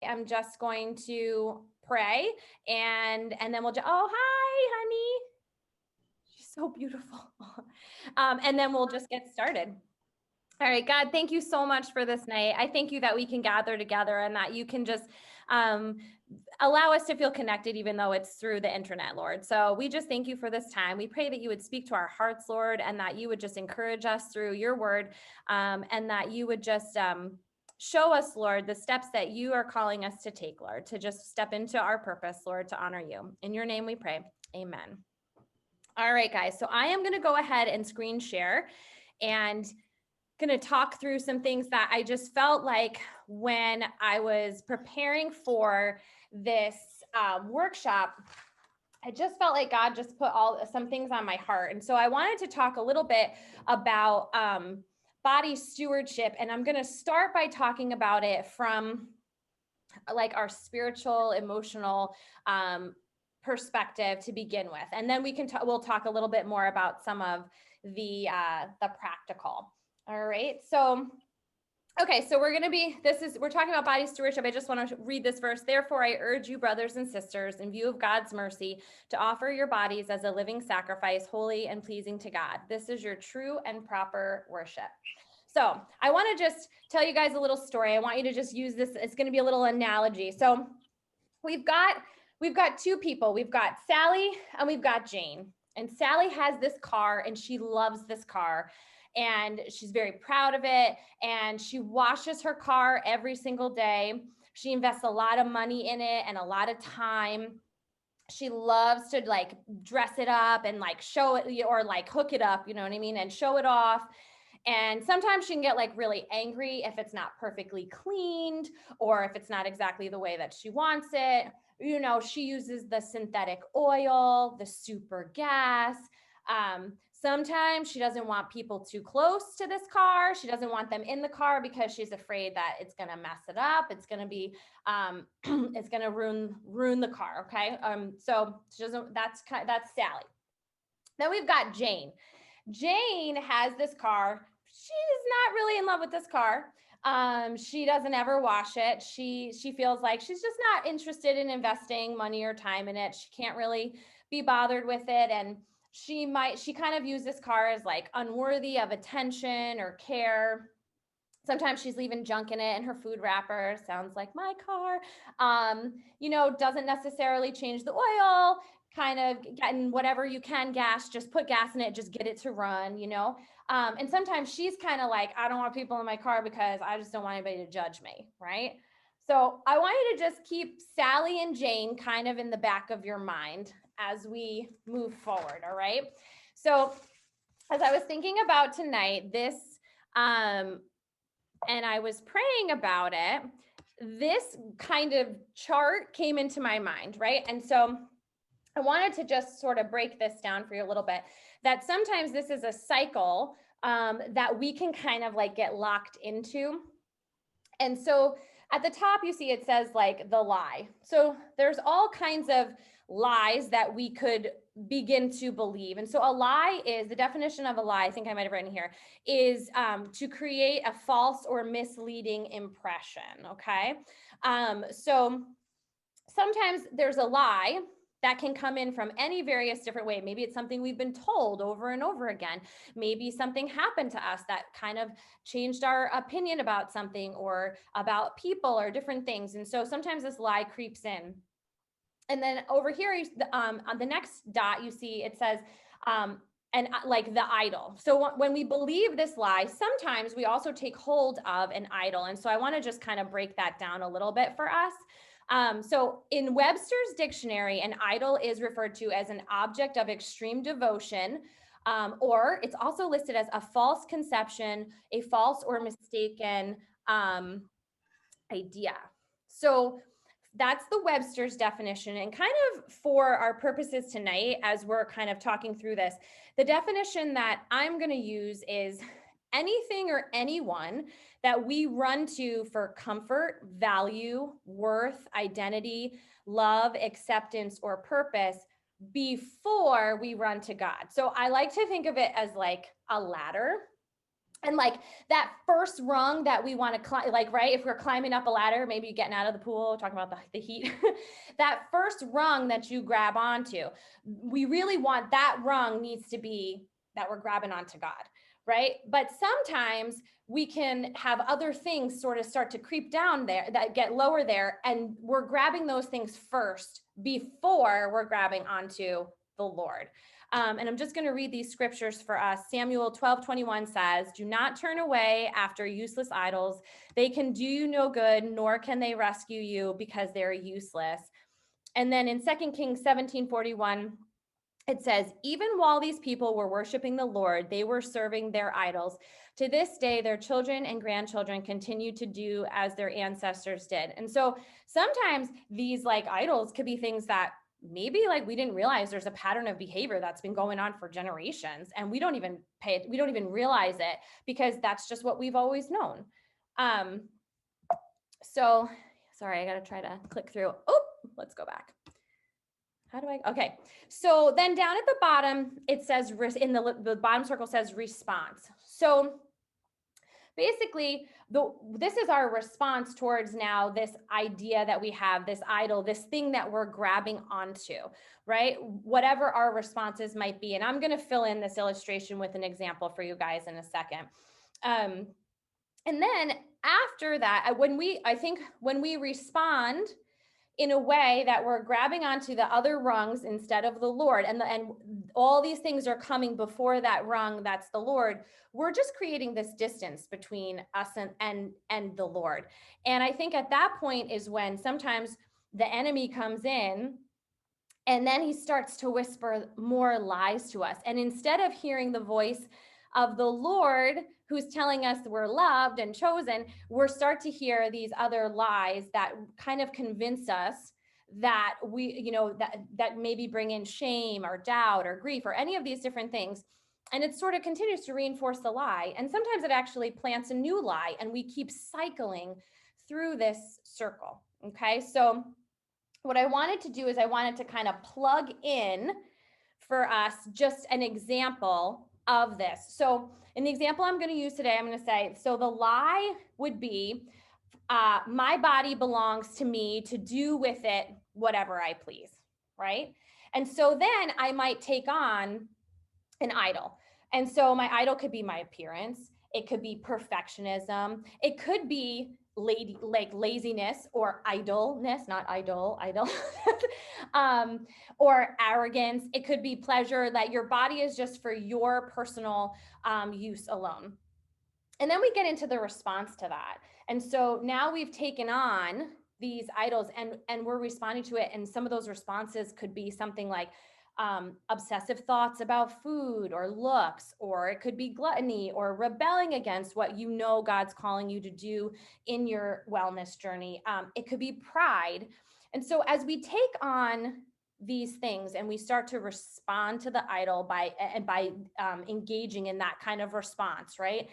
I'm just going to pray and then we'll just, oh, hi, honey. She's so beautiful. And then we'll just get started. All right, God, thank you so much for this night. I thank you that we can gather together and that you can just allow us to feel connected, even though it's through the internet, Lord. So we just thank you for this time. We pray that you would speak to our hearts, Lord, and that you would just encourage us through your word, and that you would just show us, Lord, the steps that you are calling us to take, Lord, to just step into our purpose, Lord, to honor you. In your name we pray. Amen. All right, guys. So I am going to go ahead and screen share and going to talk through some things that I just felt like when I was preparing for this workshop. I just felt like God just put some things on my heart. And so I wanted to talk a little bit about body stewardship. And I'm going to start by talking about it from like our spiritual, emotional perspective to begin with. And then we'll talk a little bit more about some of the practical. All right. So, okay. So we're talking about body stewardship. I just want to read this verse. Therefore, I urge you, brothers and sisters, in view of God's mercy, to offer your bodies as a living sacrifice, holy and pleasing to God. This is your true and proper worship. So I want to just tell you guys a little story. I want you to just use this. It's going to be a little analogy. So we've got two people. We've got Sally and we've got Jane. And Sally has this car and she loves this car. And she's very proud of it. And she washes her car every single day. She invests a lot of money in it and a lot of time. She loves to like dress it up and like show it or like hook it up, you know what I mean? And show it off. And sometimes she can get like really angry if it's not perfectly cleaned or if it's not exactly the way that she wants it. You know, she uses the synthetic oil, the super gas. Sometimes she doesn't want people too close to this car. She doesn't want them in the car because she's afraid that it's going to mess it up. It's going to be, it's going to ruin the car. Okay. So she doesn't, that's Sally. Then we've got Jane. Jane has this car. She's not really in love with this car. She doesn't ever wash it. She feels like she's just not interested in investing money or time in it. She can't really be bothered with it. And she kind of views this car as like unworthy of attention or care. Sometimes she's leaving junk in it in her food wrapper. Sounds like my car. Doesn't necessarily change the oil, kind of getting whatever you can gas, just put gas in it, just get it to run, and sometimes she's kind of like, I don't want people in my car because I just don't want anybody to judge me, right? So I want you to just keep Sally and Jane kind of in the back of your mind as we move forward, all right? So as I was thinking about tonight, this, and I was praying about it, this kind of chart came into my mind, right? And so I wanted to just sort of break this down for you a little bit, that sometimes this is a cycle that we can kind of like get locked into. And so at the top, you see, it says like the lie. So there's all kinds of lies that we could begin to believe. And so a lie is, the definition of a lie, I think I might have written here, is to create a false or misleading impression, okay? So sometimes there's a lie that can come in from any various different way. Maybe it's something we've been told over and over again. Maybe something happened to us that kind of changed our opinion about something or about people or different things. And so sometimes this lie creeps in. And then over here, on the next dot, you see it says, and like the idol. So when we believe this lie, sometimes we also take hold of an idol. And so I want to just kind of break that down a little bit for us. So in Webster's dictionary, an idol is referred to as an object of extreme devotion, or it's also listed as a false conception, a false or mistaken idea. So that's the Webster's definition. And kind of for our purposes tonight, as we're kind of talking through this, the definition that I'm going to use is anything or anyone that we run to for comfort, value, worth, identity, love, acceptance, or purpose before we run to God. So I like to think of it as like a ladder. And like that first rung that we want to climb, like, right, if we're climbing up a ladder, maybe you're getting out of the pool, talking about the heat, that first rung that you grab onto, we really want that rung needs to be that we're grabbing onto God, right? But sometimes we can have other things sort of start to creep down there that get lower there. And we're grabbing those things first before we're grabbing onto the Lord. And I'm just going to read these scriptures for us. Samuel 12:21 says, "Do not turn away after useless idols. They can do you no good, nor can they rescue you because they're useless." And then in 2 Kings 17:41, it says, "Even while these people were worshiping the Lord, they were serving their idols. To this day, their children and grandchildren continue to do as their ancestors did." And so sometimes these like idols could be things that maybe like we didn't realize there's a pattern of behavior that's been going on for generations, and we don't even realize it because that's just what we've always known. So sorry, I got to try to click through. Oh, let's go back. How do I, okay. So then down at the bottom, it says, in the bottom circle says response. So basically, this is our response towards now this idea that we have, this idol, this thing that we're grabbing onto, right? Whatever our responses might be. And I'm going to fill in this illustration with an example for you guys in a second. And then after that, when we respond in a way that we're grabbing onto the other rungs instead of the Lord, and all these things are coming before that rung, that's the Lord, we're just creating this distance between us and the Lord. And I think at that point is when sometimes the enemy comes in, and then he starts to whisper more lies to us. And instead of hearing the voice of the Lord, who's telling us we're loved and chosen, we're start to hear these other lies that kind of convince us that we, that maybe bring in shame or doubt or grief or any of these different things. And it sort of continues to reinforce the lie. And sometimes it actually plants a new lie, and we keep cycling through this circle. Okay. So what I wanted to do is I wanted to kind of plug in for us just an example of this. So in the example I'm going to use today, I'm going to say, so the lie would be, my body belongs to me to do with it whatever I please, right? And so then I might take on an idol. And so my idol could be my appearance. It could be perfectionism. It could be laziness or idleness, not idle, or arrogance. It could be pleasure, that your body is just for your personal use alone. And then we get into the response to that. And so now we've taken on these idols and we're responding to it. And some of those responses could be something like obsessive thoughts about food or looks, or it could be gluttony or rebelling against what you know God's calling you to do in your wellness journey. It could be pride. And so as we take on these things and we start to respond to the idol by engaging in that kind of response, right?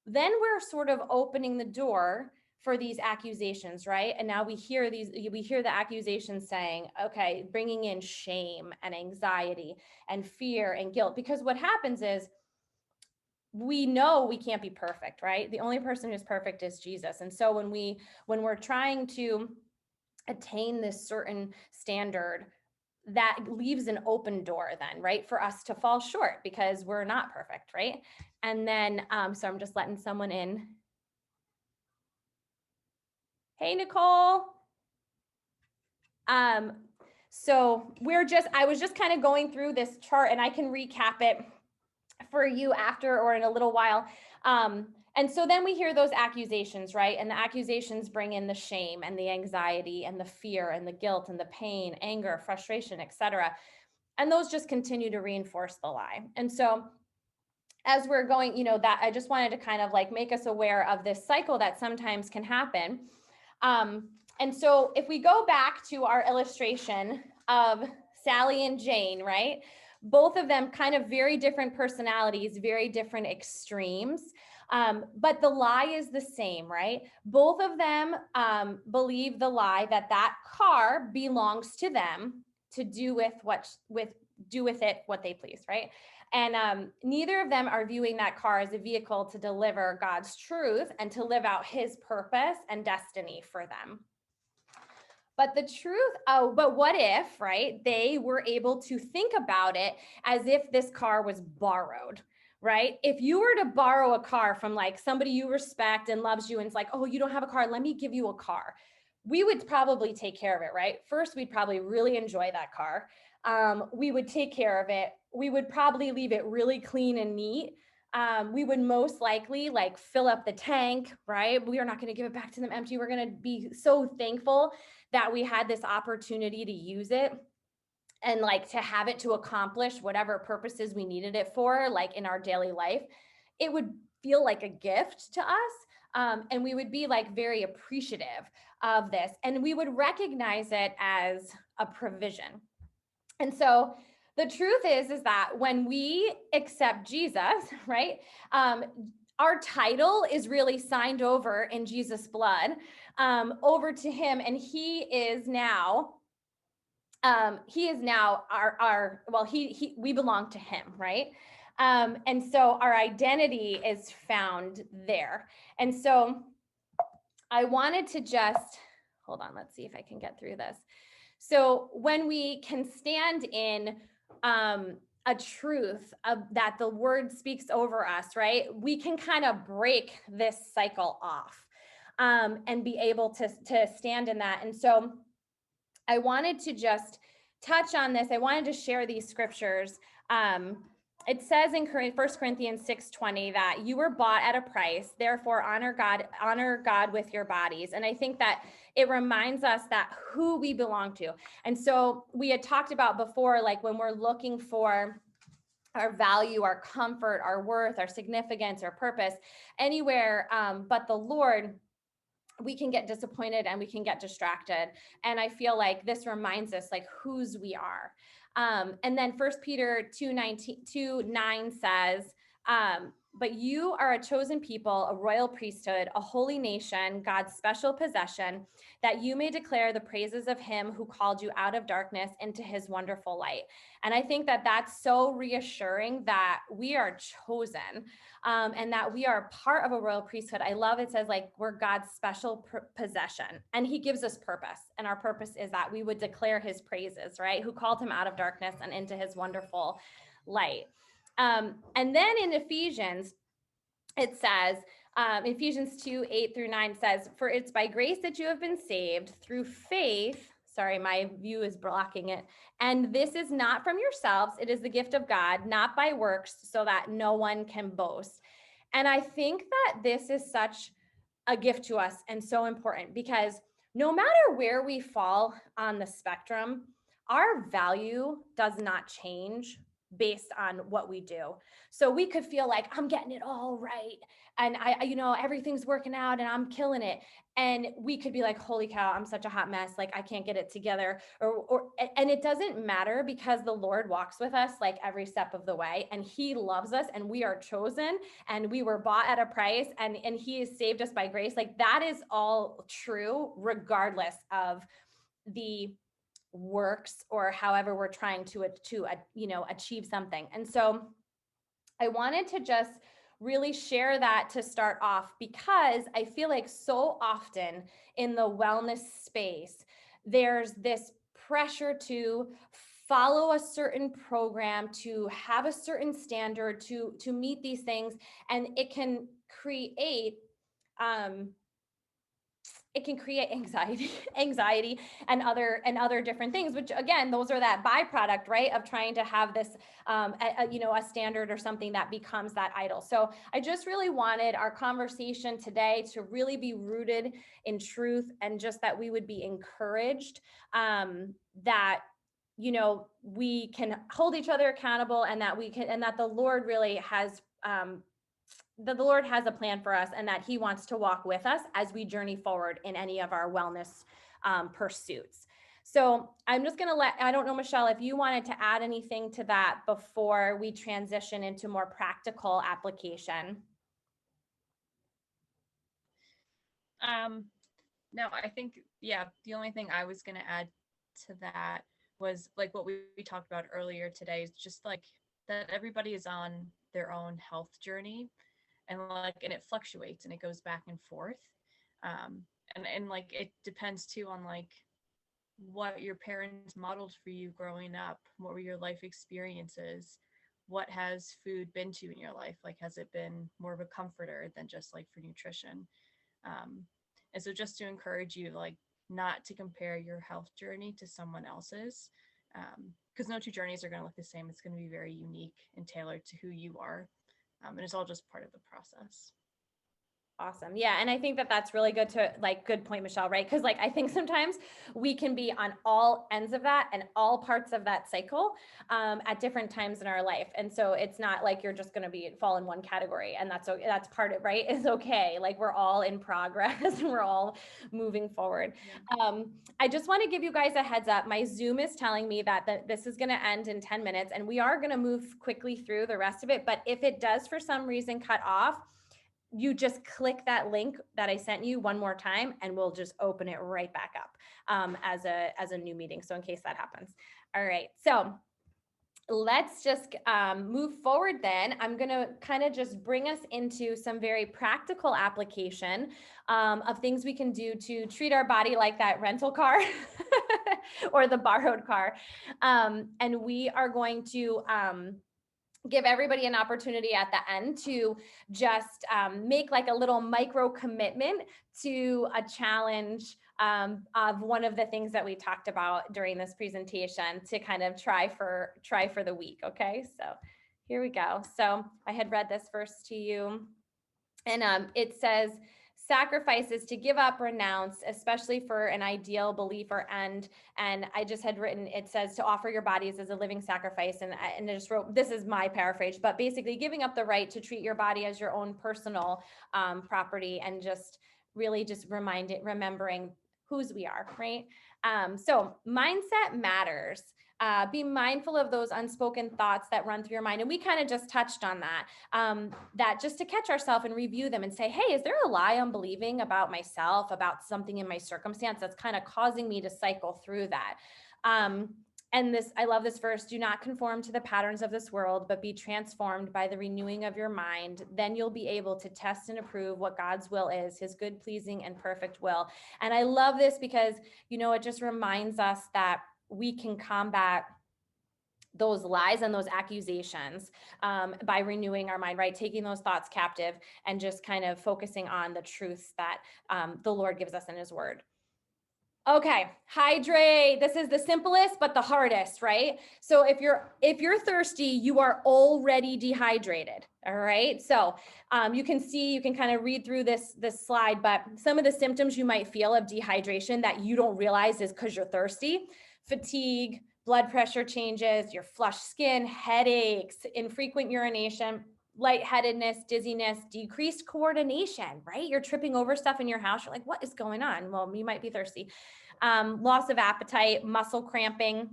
Then we're sort of opening the door for these accusations, right? And now we hear the accusations saying, okay, bringing in shame and anxiety and fear and guilt, because what happens is we know we can't be perfect, right? The only person who's perfect is Jesus. And so when we're trying to attain this certain standard, that leaves an open door then, right, for us to fall short because we're not perfect, right? And then, so I'm just letting someone in. Hey, Nicole. So I was just kind of going through this chart, and I can recap it for you after or in a little while. And so then we hear those accusations, right? And the accusations bring in the shame and the anxiety and the fear and the guilt and the pain, anger, frustration, etc. And those just continue to reinforce the lie. And so as we're going, that I just wanted to kind of like make us aware of this cycle that sometimes can happen. And so if we go back to our illustration of Sally and Jane, right? Both of them kind of very different personalities, very different extremes. But the lie is the same, right? Both of them believe the lie that car belongs to them to do with it what they please, right? And neither of them are viewing that car as a vehicle to deliver God's truth and to live out his purpose and destiny for them. But the truth, but what if, right, they were able to think about it as if this car was borrowed, right? If you were to borrow a car from like somebody you respect and loves you, and it's like, oh, you don't have a car, let me give you a car. We would probably take care of it, right? First, we'd probably really enjoy that car. We would take care of it. We would probably leave it really clean and neat. We would most likely like fill up the tank, right? We are not going to give it back to them empty. We're going to be so thankful that we had this opportunity to use it and like to have it to accomplish whatever purposes we needed it for, like in our daily life. It would feel like a gift to us. And we would be like very appreciative of this, and we would recognize it as a provision. And so the truth is that when we accept Jesus, right, our title is really signed over in Jesus' blood over to him, and he is now our well, we belong to him, right? And so our identity is found there. And so I wanted to just hold on, let's see if I can get through this. So when we can stand in a truth that the word speaks over us, right, we can kind of break this cycle off and be able to stand in that. And so I wanted to just touch on this. I wanted to share these scriptures. It says in 1 Corinthians 6:20 that you were bought at a price, therefore honor God with your bodies. And I think that it reminds us that who we belong to. And so we had talked about before, like when we're looking for our value, our comfort, our worth, our significance, our purpose, anywhere but the Lord, we can get disappointed and we can get distracted. And I feel like this reminds us like whose we are. And then 1 Peter 2:9 says, but you are a chosen people, a royal priesthood, a holy nation, God's special possession, that you may declare the praises of him who called you out of darkness into his wonderful light. And I think that that's so reassuring that we are chosen and that we are part of a royal priesthood. I love it says like we're God's special possession, and he gives us purpose. And our purpose is that we would declare his praises, right? Who called him out of darkness and into his wonderful light. And then in Ephesians, it says, Ephesians 2:8-9 says, for it's by grace that you have been saved through faith. Sorry, my view is blocking it. And this is not from yourselves. It is the gift of God, not by works, so that no one can boast. And I think that this is such a gift to us and so important, because no matter where we fall on the spectrum, our value does not change based on what we do. So we could feel like I'm getting it all right, and I everything's working out and I'm killing it. And we could be like, holy cow, I'm such a hot mess. Like I can't get it together. And it doesn't matter, because the Lord walks with us like every step of the way, and he loves us, and we are chosen, and we were bought at a price, and he has saved us by grace. Like that is all true, regardless of the works or however we're trying to achieve something. And so I wanted to just really share that to start off, because I feel like so often in the wellness space, there's this pressure to follow a certain program, to have a certain standard, to meet these things, and it can create anxiety and other different things, which again, those are that byproduct, right, of trying to have this a standard or something that becomes that idol. So I just really wanted our conversation today to really be rooted in truth, and just that we would be encouraged that we can hold each other accountable, and that the Lord really has that the Lord has a plan for us, and that he wants to walk with us as we journey forward in any of our wellness pursuits. So I'm just going to I don't know, Michelle, if you wanted to add anything to that before we transition into more practical application. No, I think, the only thing I was going to add to that was like what we talked about earlier today, is just like that everybody is on their own health journey, and it fluctuates and it goes back and forth. And like it depends too on like what your parents modeled for you growing up, what were your life experiences, what has food been to in your life, like has it been more of a comforter than just like for nutrition. um, and so just to encourage you, like, not to compare your health journey to someone else's, because no two journeys are going to look the same. It's going to be very unique and tailored to who you are, and it's all just part of the process. Awesome. Yeah. And I think that that's really good to like, good point, Michelle, right? Because like, I think sometimes we can be on all ends of that and all parts of that cycle at different times in our life. And so it's not like you're just going to be fall in one category, and that's okay. That's part of, right? It's okay. Like we're all in progress and we're all moving forward. Yeah. I just want to give you guys a heads up. My Zoom is telling me that this is going to end in 10 minutes, and we are going to move quickly through the rest of it. But if it does for some reason cut off, you just click that link that I sent you one more time, and we'll just open it right back up as a new meeting. So in case that happens. All right. So let's just move forward then. I'm going to kind of just bring us into some very practical application of things we can do to treat our body like that rental car or the borrowed car. And we are going to give everybody an opportunity at the end to just make like a little micro commitment to a challenge of one of the things that we talked about during this presentation to kind of try for the week. Okay, so here we go. So I had read this verse to you, and it says, sacrifices to give up, renounce, especially for an ideal belief or end. And I just had written, it says to offer your bodies as a living sacrifice. And I just wrote, this is my paraphrase, but basically giving up the right to treat your body as your own personal property, and just really just remembering whose we are, right? So mindset matters. Be mindful of those unspoken thoughts that run through your mind. And we kind of just touched on that, that just to catch ourselves and review them and say, hey, is there a lie I'm believing about myself, about something in my circumstance that's kind of causing me to cycle through that? And this, I love this verse, do not conform to the patterns of this world, but be transformed by the renewing of your mind. Then you'll be able to test and approve what God's will is, his good, pleasing, and perfect will. And I love this because, you know, it just reminds us that we can combat those lies and those accusations by renewing our mind, right? Taking those thoughts captive and just kind of focusing on the truths that the Lord gives us in his word. Okay, hydrate. This is the simplest, but the hardest, right? So if you're thirsty, you are already dehydrated. All right. So you can kind of read through this slide, but some of the symptoms you might feel of dehydration that you don't realize is because you're thirsty: fatigue, blood pressure changes, your flushed skin, headaches, infrequent urination, lightheadedness, dizziness, decreased coordination, right? You're tripping over stuff in your house. You're like, what is going on? Well, you might be thirsty. Loss of appetite, muscle cramping.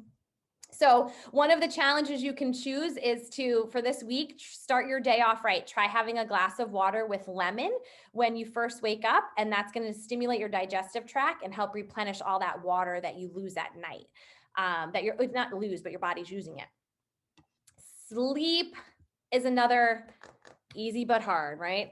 So one of the challenges you can choose is to, for this week, start your day off right. Try having a glass of water with lemon when you first wake up, and that's going to stimulate your digestive tract and help replenish all that water that you lose at night. It's not lose, but your body's using it. Sleep is another easy but hard, right?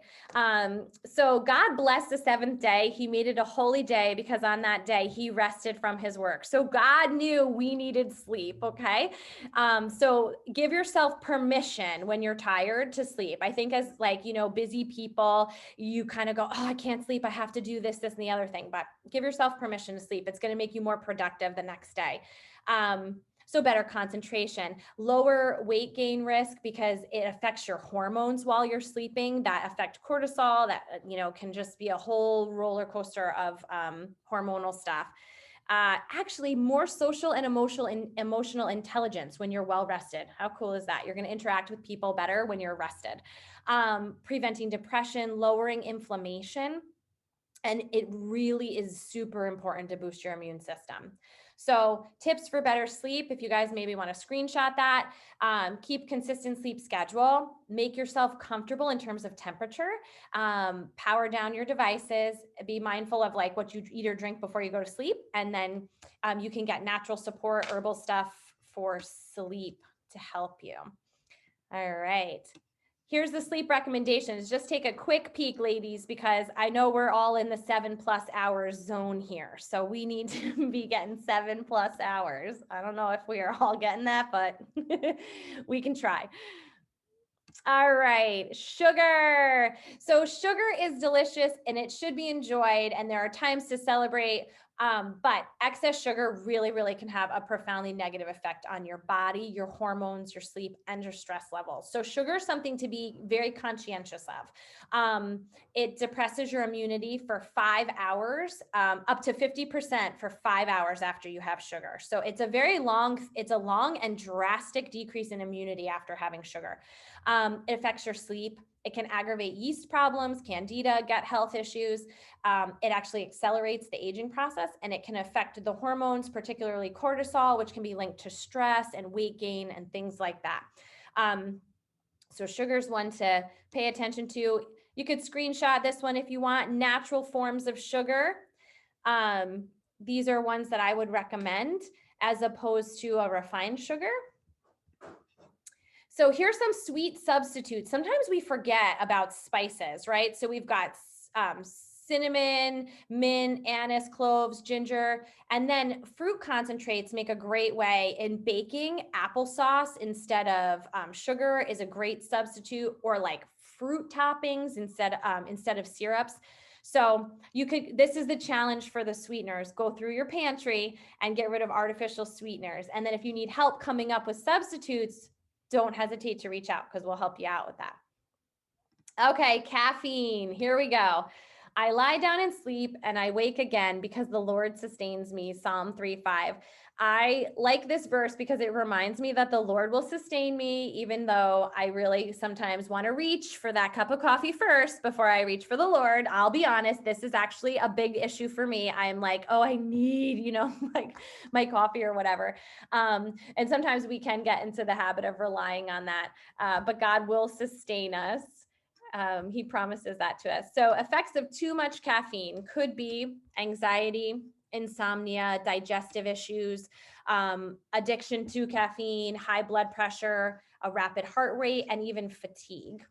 So God blessed the seventh day. He made it a holy day because on that day he rested from his work. So God knew we needed sleep, okay? So give yourself permission when you're tired to sleep. I think as like, you know, busy people, you kind of go, oh, I can't sleep. I have to do this, and the other thing, but give yourself permission to sleep. It's going to make you more productive the next day. So better concentration, lower weight gain risk because it affects your hormones while you're sleeping that affect cortisol, that, you know, can just be a whole roller coaster of hormonal stuff. Actually more social and emotional intelligence when you're well rested. How cool is that? You're going to interact with people better when you're rested. Preventing depression, lowering inflammation. And it really is super important to boost your immune system. So tips for better sleep, if you guys maybe want to screenshot that, keep consistent sleep schedule, make yourself comfortable in terms of temperature, power down your devices, be mindful of like what you eat or drink before you go to sleep. And then you can get natural support, herbal stuff for sleep to help you. All right. Here's the sleep recommendations. Just take a quick peek, ladies, because I know we're all in the 7+ hours zone here. So we need to be getting 7+ hours. I don't know if we are all getting that, but we can try. All right, sugar. So sugar is delicious and it should be enjoyed, and there are times to celebrate. But excess sugar really, really can have a profoundly negative effect on your body, your hormones, your sleep, and your stress levels. So sugar is something to be very conscientious of. It depresses your immunity for 5 hours, up to 50% for 5 hours after you have sugar. So it's a long and drastic decrease in immunity after having sugar. It affects your sleep. It can aggravate yeast problems, candida, gut health issues. It actually accelerates the aging process, and it can affect the hormones, particularly cortisol, which can be linked to stress and weight gain and things like that. So sugar is one to pay attention to. You could screenshot this one if you want. Natural forms of sugar. These are ones that I would recommend as opposed to a refined sugar. So here's some sweet substitutes. Sometimes we forget about spices, right? So we've got cinnamon, mint, anise, cloves, ginger, and then fruit concentrates make a great way in baking. Applesauce instead of sugar is a great substitute, or like fruit toppings instead of syrups. So this is the challenge for the sweeteners. Go through your pantry and get rid of artificial sweeteners. And then if you need help coming up with substitutes, don't hesitate to reach out because we'll help you out with that. Okay, caffeine. Here we go. I lie down and sleep and I wake again because the Lord sustains me. Psalm 3:5. I like this verse because it reminds me that the Lord will sustain me, even though I really sometimes want to reach for that cup of coffee first before I reach for the Lord. I'll be honest, this is actually a big issue for me. I'm like, oh, I need, like my coffee or whatever. And sometimes we can get into the habit of relying on that, but God will sustain us. He promises that to us. So effects of too much caffeine could be anxiety, insomnia, digestive issues, addiction to caffeine, high blood pressure, a rapid heart rate, and even fatigue.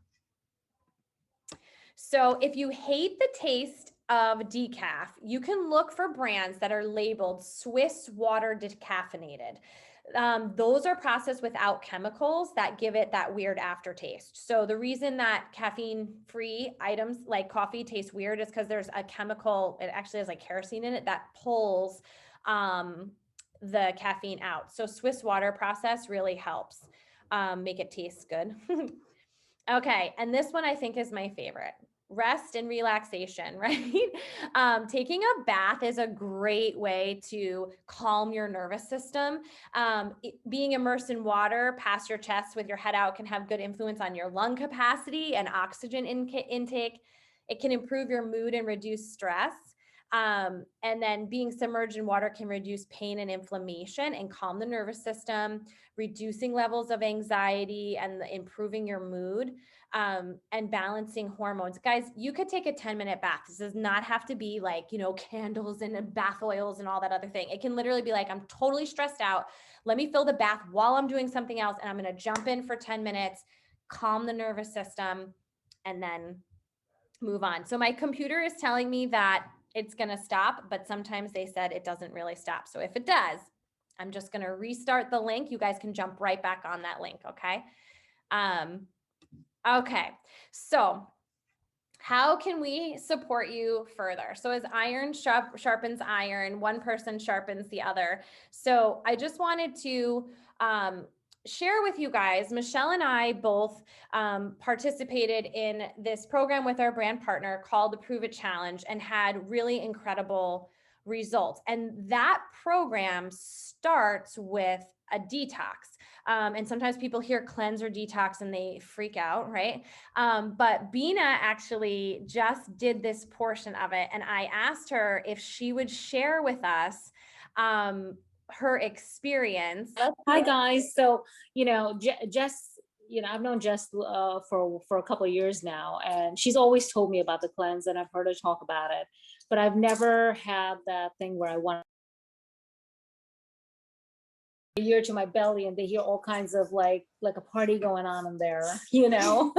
So if you hate the taste of decaf, you can look for brands that are labeled Swiss water decaffeinated. Those are processed without chemicals that give it that weird aftertaste. So the reason that caffeine-free items like coffee taste weird is because there's a chemical, it actually has like kerosene in it, that pulls the caffeine out. So Swiss water process really helps make it taste good. Okay, and this one I think is my favorite. Rest and relaxation, right? Taking a bath is a great way to calm your nervous system. Being immersed in water past your chest with your head out can have good influence on your lung capacity and oxygen intake. It can improve your mood and reduce stress. And then being submerged in water can reduce pain and inflammation and calm the nervous system, reducing levels of anxiety and improving your mood, and balancing hormones. Guys, you could take a 10-minute bath. This does not have to be like, candles and bath oils and all that other thing. It can literally be like, I'm totally stressed out. Let me fill the bath while I'm doing something else. And I'm going to jump in for 10 minutes, calm the nervous system, and then move on. So my computer is telling me that it's going to stop, but sometimes they said it doesn't really stop. So if it does, I'm just going to restart the link. You guys can jump right back on that link. Okay. Okay. So how can we support you further? So as iron sharpens iron, one person sharpens the other. So I just wanted to share with you guys, Michelle and I both participated in this program with our brand partner called the Prove It Challenge and had really incredible results. And that program starts with a detox. And sometimes people hear cleanse or detox and they freak out, right? But Bina actually just did this portion of it. And I asked her if she would share with us her experience. Hi guys. So, Jess, I've known Jess for a couple of years now, and she's always told me about the cleanse, and I've heard her talk about it, but I've never had that thing where I want ear to my belly and they hear all kinds of like a party going on in there, you know.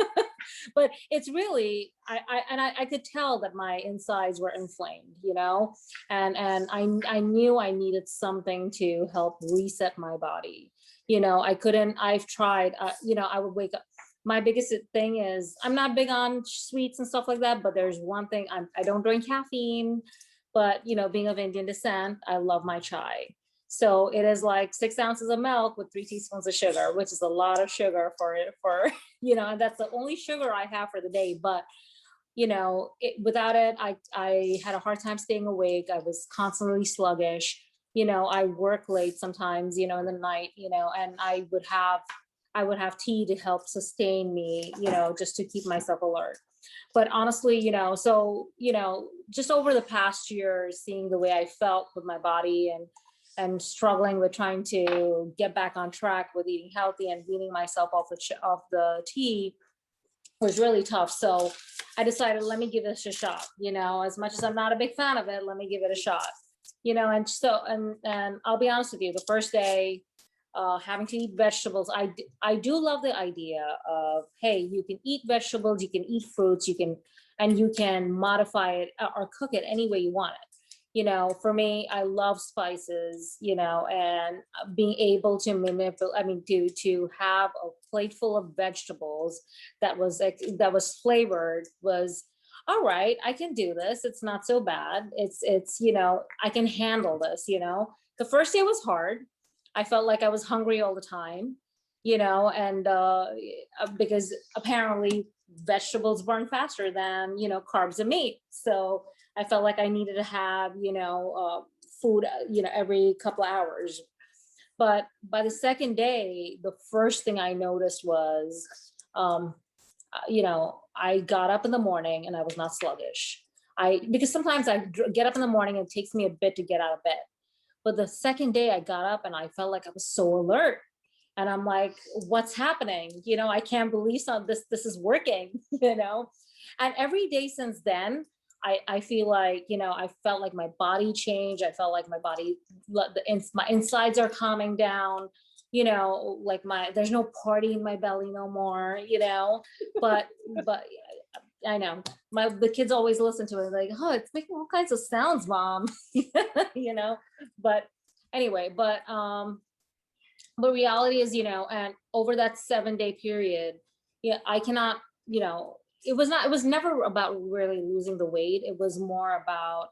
But it's really, I could tell that my insides were inflamed, you know, and I knew I needed something to help reset my body. You know, I've tried, you know, I would wake up. My biggest thing is I'm not big on sweets and stuff like that, but there's one thing, I don't drink caffeine, but you know, being of Indian descent, I love my chai. So it is like 6 ounces of milk with 3 teaspoons of sugar, which is a lot of sugar for you know, and that's the only sugar I have for the day. But you know, without it, I had a hard time staying awake. I was constantly sluggish. You know, I work late sometimes, you know, in the night, you know, and I would have tea to help sustain me, you know, just to keep myself alert. But honestly, you know, so, you know, just over the past year, seeing the way I felt with my body and struggling with trying to get back on track with eating healthy and weaning myself off the tea was really tough. So I decided, let me give this a shot. You know, as much as I'm not a big fan of it, let me give it a shot. You know, and so and I'll be honest with you, the first day, having to eat vegetables, I do love the idea of, hey, you can eat vegetables, you can eat fruits, and you can modify it or cook it any way you want it. You know, for me, I love spices, you know, and being able to manipulate, I mean, to have a plate full of vegetables that was flavored was, all right, I can do this. It's not so bad. It's, you know, I can handle this, you know. The first day was hard. I felt like I was hungry all the time, you know, and because apparently vegetables burn faster than, you know, carbs and meat. So I felt like I needed to have, you know, food, you know, every couple of hours. But by the second day, the first thing I noticed was, you know, I got up in the morning and I was not sluggish. Because sometimes I get up in the morning and it takes me a bit to get out of bed. But the second day I got up and I felt like I was so alert. And I'm like, what's happening? You know, I can't believe this is working, you know? And every day since then, I feel like, you know, I felt like my body changed. I felt like my body, my insides are calming down, you know, like there's no party in my belly no more, you know, but I know the kids always listen to it like, oh, it's making all kinds of sounds, mom, you know, but anyway, but reality is, you know, and over that 7-day period, yeah, I cannot, you know, it was never about really losing the weight. It was more about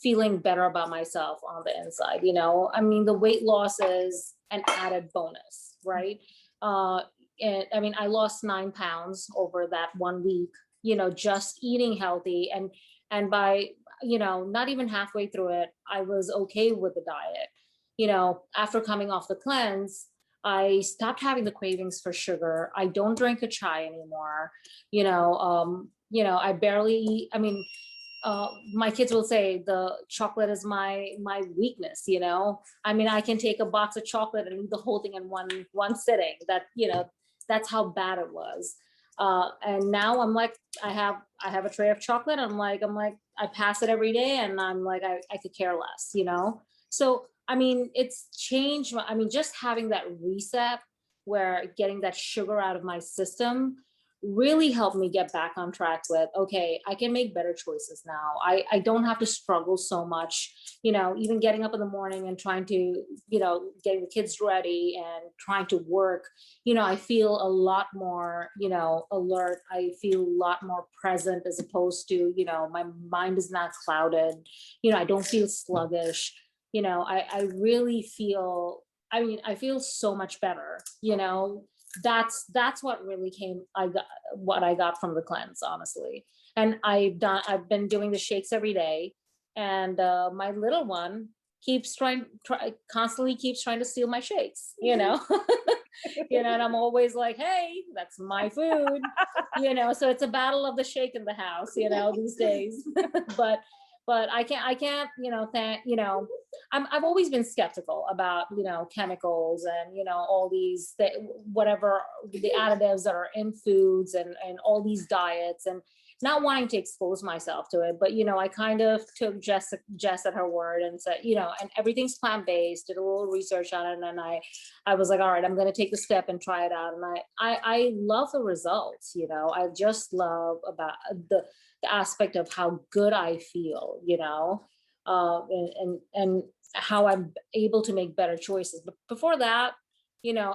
feeling better about myself on the inside, you know. I mean, the weight loss is an added bonus, right? And I mean, I lost 9 pounds over that 1 week, you know, just eating healthy. And by, you know, not even halfway through it, I was okay with the diet. You know, after coming off the cleanse, I stopped having the cravings for sugar. I don't drink a chai anymore. You know, I barely eat. I mean, my kids will say the chocolate is my weakness. You know, I mean, I can take a box of chocolate and eat the whole thing in one sitting. That, you know, that's how bad it was. And now I'm like, I have a tray of chocolate. I'm like, I pass it every day, and I'm like, I could care less. You know, so I mean, it's changed. I mean, just having that reset where getting that sugar out of my system really helped me get back on track with, okay, I can make better choices now. I don't have to struggle so much, you know, even getting up in the morning and trying to, you know, getting the kids ready and trying to work, you know, I feel a lot more, you know, alert. I feel a lot more present as opposed to, you know, my mind is not clouded. You know, I don't feel sluggish. You know, I really feel, I mean, I feel so much better, you know. That's what really what I got from the cleanse, honestly. And I've been doing the shakes every day, and my little one constantly keeps trying to steal my shakes, you know. You know, and I'm always like, hey, that's my food, you know. So it's a battle of the shake in the house, you know, these days. but I can't, you know, I've always been skeptical about, you know, chemicals and, you know, all these, whatever the additives that are in foods and all these diets. And not wanting to expose myself to it, but I kind of took Jess at her word and said, and everything's plant-based, did a little research on it. And then I was like, all right, I'm going to take the step and try it out. And I love the results. I just love about the aspect of how good I feel, and how I'm able to make better choices. But before that,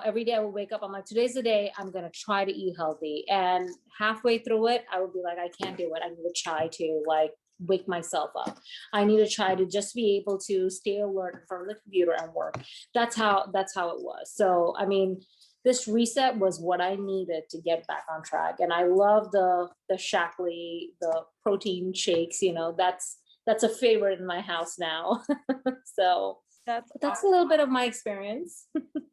every day I would wake up, I'm like, today's the day I'm going to try to eat healthy. And halfway through it, I would be like, I can't do it. I need to try to like wake myself up. I need to try to just be able to stay alert in front of the computer and work. That's how it was. So, I mean, this reset was what I needed to get back on track. And I love the Shaklee, the protein shakes, that's a favorite in my house now. So that's awesome. a little bit of my experience.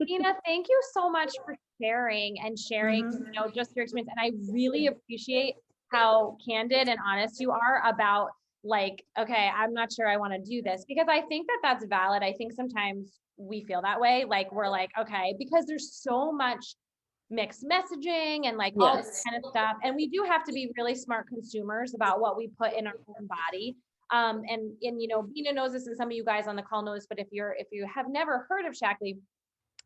Tina, thank you so much for sharing just your experience. And I really appreciate how candid and honest you are about like, okay, I'm not sure I want to do this, because I think that that's valid. I think sometimes we feel that way. Like we're like, okay, because there's so much mixed messaging and like all this kind of stuff. And we do have to be really smart consumers about what we put in our own body. And Bina knows this, and some of you guys on the call knows, but if you have never heard of Shaklee,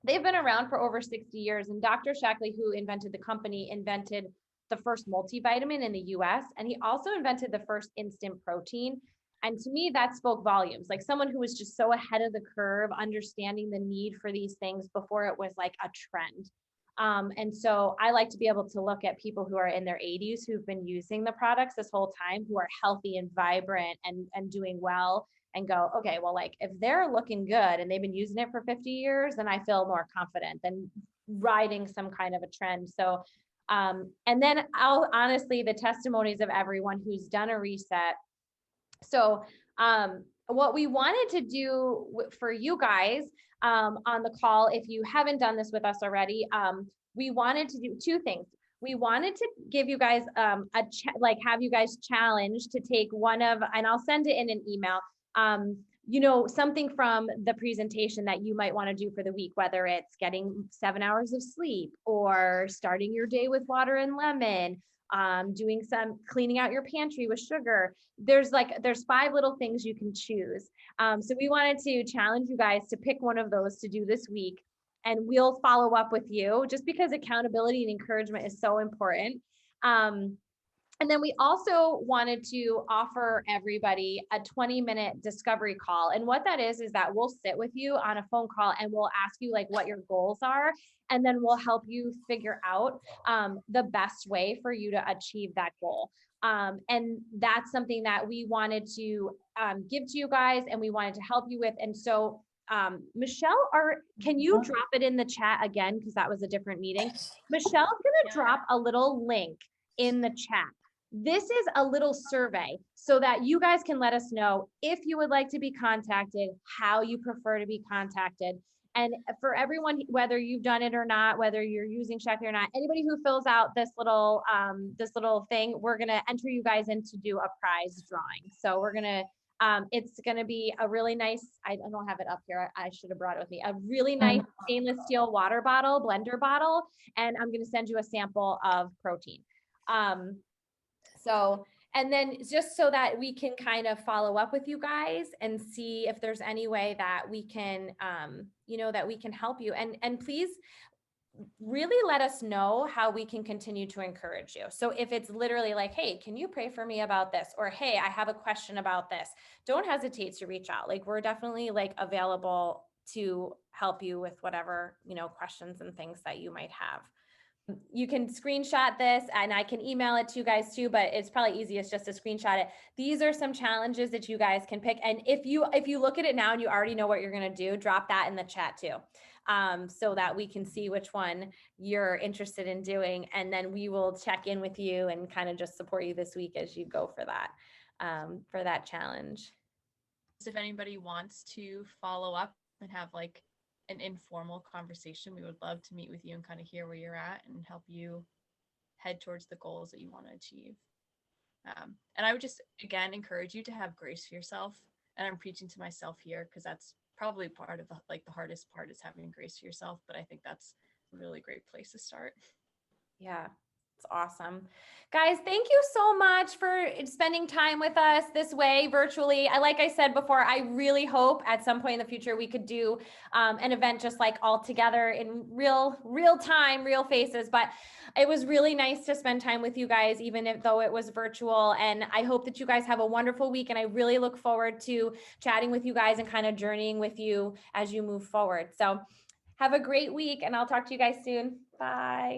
they've been around for over 60 years. And Dr. Shaklee, who invented the company, invented the first multivitamin in the US. And he also invented the first instant protein. And to me, that spoke volumes. Like someone who was just so ahead of the curve, understanding the need for these things before it was like a trend. And so I like to be able to look at people who are in their 80s who've been using the products this whole time, who are healthy and vibrant and doing well, and go, okay, well, like if they're looking good and they've been using it for 50 years, then I feel more confident than riding some kind of a trend. So, and then honestly, the testimonies of everyone who's done a reset. So, what we wanted to do for you guys on the call, if you haven't done this with us already, we wanted to do two things. We wanted to give you guys have you guys challenged to take one of, and I'll send it in an email, something from the presentation that you might want to do for the week, whether it's getting 7 hours of sleep or starting your day with water and lemon, doing some cleaning out your pantry with sugar. There's 5 little things you can choose. So we wanted to challenge you guys to pick one of those to do this week, and we'll follow up with you, just because accountability and encouragement is so important. And then we also wanted to offer everybody a 20-minute discovery call. And what that is that we'll sit with you on a phone call and we'll ask you like what your goals are. And then we'll help you figure out the best way for you to achieve that goal. And that's something that we wanted to give to you guys, and we wanted to help you with. And so Michelle, can you drop it in the chat again? Because that was a different meeting. Michelle's going to drop a little link in the chat. This is a little survey so that you guys can let us know if you would like to be contacted, how you prefer to be contacted. And for everyone, whether you've done it or not, whether you're using Shaklee or not, anybody who fills out this little thing, we're going to enter you guys in to do a prize drawing. So we're going to, it's going to be a really nice, I don't have it up here, I should have brought it with me, a really nice stainless steel water bottle, blender bottle. And I'm going to send you a sample of protein. So, and then just so that we can kind of follow up with you guys and see if there's any way that we can, that we can help you. And please really let us know how we can continue to encourage you. So if it's literally like, hey, can you pray for me about this? Or, hey, I have a question about this. Don't hesitate to reach out. Like, we're definitely like available to help you with whatever, questions and things that you might have. You can screenshot this and I can email it to you guys too, but it's probably easiest just to screenshot it. These are some challenges that you guys can pick. And if you look at it now and you already know what you're going to do, drop that in the chat too. So that we can see which one you're interested in doing. And then we will check in with you and kind of just support you this week as you go for that challenge. If anybody wants to follow up and have like an informal conversation, we would love to meet with you and kind of hear where you're at and help you head towards the goals that you want to achieve. And I would just, again, encourage you to have grace for yourself. And I'm preaching to myself here because that's probably part of the hardest part is having grace for yourself. But I think that's a really great place to start. Yeah. That's awesome. Guys, thank you so much for spending time with us this way virtually. Like I said before, I really hope at some point in the future we could do an event just like all together in real time, real faces. But it was really nice to spend time with you guys, even though it was virtual. And I hope that you guys have a wonderful week. And I really look forward to chatting with you guys and kind of journeying with you as you move forward. So have a great week, and I'll talk to you guys soon. Bye.